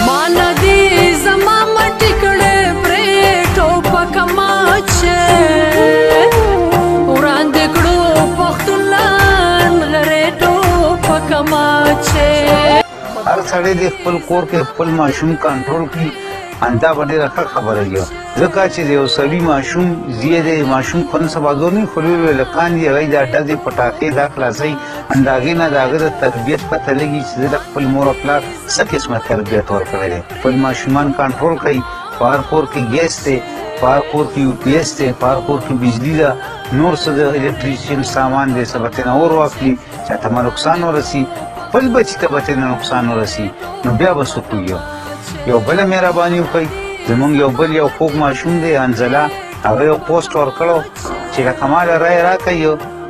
مانا دی زما مټی کړه پرې ټوپک ماچه وړاندې کړو پښتونلان غره ټوپک ماچه هر سړی د خپل کور کې خپل ماشوم کنټرول کړي اندا باندې راخه خبره دی ځکه چې یو سړی ماشوم زیاده ماشوم خپل سبا زورني خلوی لکان دی غي دا ټاځي پټاکي دا خلاصي انداګي نه داغه د تربيت پته لګي چې د خپل مور خپل څه قسمه تربيت ورکړي خپل ماشومان کنټرول کوي بهر کور کې ګیس ته بهر کور کې یو پی ایس ته بهر کور کې بجلی دا نور څه د الکتریشن سامان دې سبته نه اور واخلي چې ته نقصان ورسي خپل بچی ته به نقصان ورسي نو بیا به څه کوي یو بل مهرباني وکړي زمونږ یو بل یو خوږ ماشوم دی انزله هغه یو پوسټ ورکړو چې د کمال رای راکوي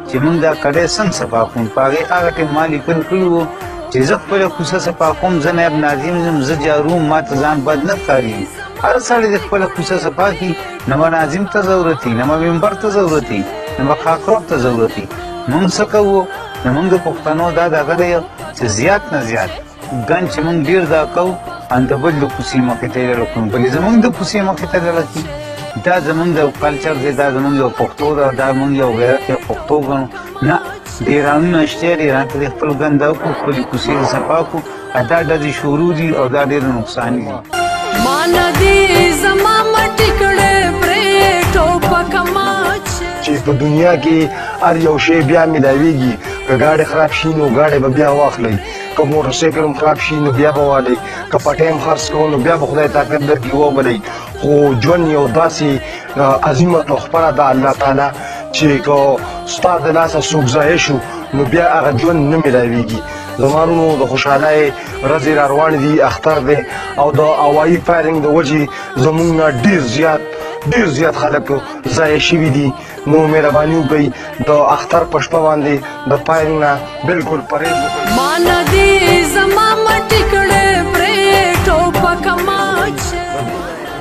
چې موږ دا کډې څنګه صفا کوم په هغې هغه ټیم ما لیکل کړي وو چې زه خپله کوڅه صفا کوم زه نایب ناظم یم زه جارو ما ته ځان بد نه ښکاري هر سړی د خپله کوڅه صفا کړي نه به ناظم ته ضرورت وي نه به ممبر ته ضرورت وي نه به خاکروب ته ضرورت وي موږ څه کوو زمونږ د پښتنو دا دغه دی چې زیات نه زیات ګڼ چې موږ ډېر دا کوو ان د بل د کوڅې مخې ته یې راکړو بلې زمونږ د کوڅې مخې ته راکړي دا زمونږ د کلچر دی دا زمونږ یو پښتو ده دا زمونږ یو غیرت یو پښتو ګڼو نه ډېرانونه شته ډېران ته خپل ګنده وکړو خپلې کوڅې صفا کړو دا ډزې شروع دي او دا ډېر نقصان دي مانا دی زما مټی کړه پرې ټوپک ماچه چې په دنیا کې هر یو شی بیا ملاویږي که ګاډی خراب شي نو ګاډی به بیا واخلئ که موټرسایکل هم خراب شي نو بیا به والئ که پټی هم خرڅ کوو نو بیا به خدای طاقت درکړي وبلئ خو ژوند یو داسې عظیمه تحفه ده الله تعالی چې که ستا د لاسه څوک ضایع شو نو بیا هغه ژوند نه ملاویږي زما وروڼو د خوشحالۍ ورځې را روانې دي اختر دی او د هوایي فایرنګ د وجې زموږ نه ډېر زیات خلک ضایع شوي دي نو مهرباني وکړئ د اختر په شپه باندې د فایرنګ نه بالکل پرهیز وکړئ مانا دی زما مټی کړه پرې ټوپک ماچه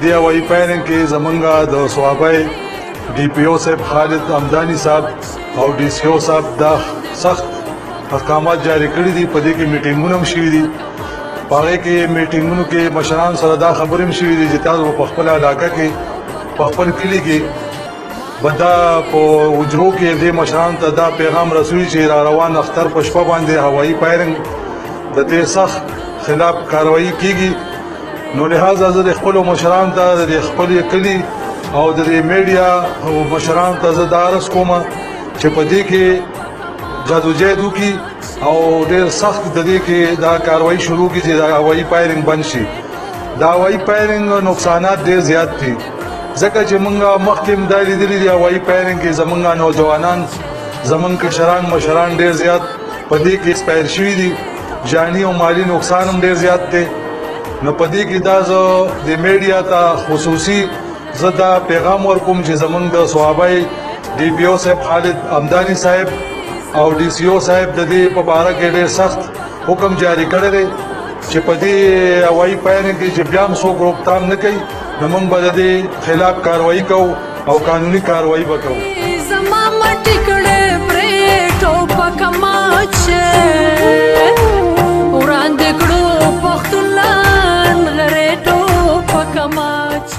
دی هوایي فایرنګ کې زمونږ د صوابۍ ډي پی او صاحب خالد همداني صاحب او ډي سی او صاحب دا سخت احکامات جاری کړي دي په دې کې میټینګونه هم شوي دي په هغې کې میټینګونو کې مشران سره دا خبرې هم شوي دي چې تاسو په خپله علاقه کې په خپل کلي کې به دا په حجرو کې دې مشرانو ته دا پیغام رسوي چې را روان اختر په شپه باندې هوایي فایرنګ د دې سخت خلاف کاروایي کیږي نو لہذا زه د خپلو مشرانو ته د خپل کلي او د میډیا او مشرانو ته زه دا عرض کوم چې په دې کې جادوجهد وکړي او ډېر سخت د دې کې دا کاروایي شروع کړي چې دا هوایي فایرنګ بند شي دا هوایي فایرنګ نقصانات ډېر زیات دي ځکه چې موږ مخکې هم دا لیدلي دي هوایي فایرنګ کې زموږ نوجوانان زموږ کشران مشران ډېر زیات په دې کې ایکسپایر شوي دي جاني او مالي نقصان هم ډېر زیات دی نو په دې کې دا زه د میډیا ته خصوصي زه دا پیغام ورکوم چې زموږ د صوابۍ ډي پی او صاحب خالد همداني صاحب او ډي سی او صاحب د دې په باره کې ډېر سخت حکم جاری کړی دی چې په دې هوایي فایرنګ کې چې بیا هم څوک روکتام نه کوي نو موږ به د دې خلاف کاروایي کوو او قانوني کاروایي به کوو زما مټی کړه پرې ټوپک ماچه وړاندې کړو پښتونلان غره ټوپک ماچه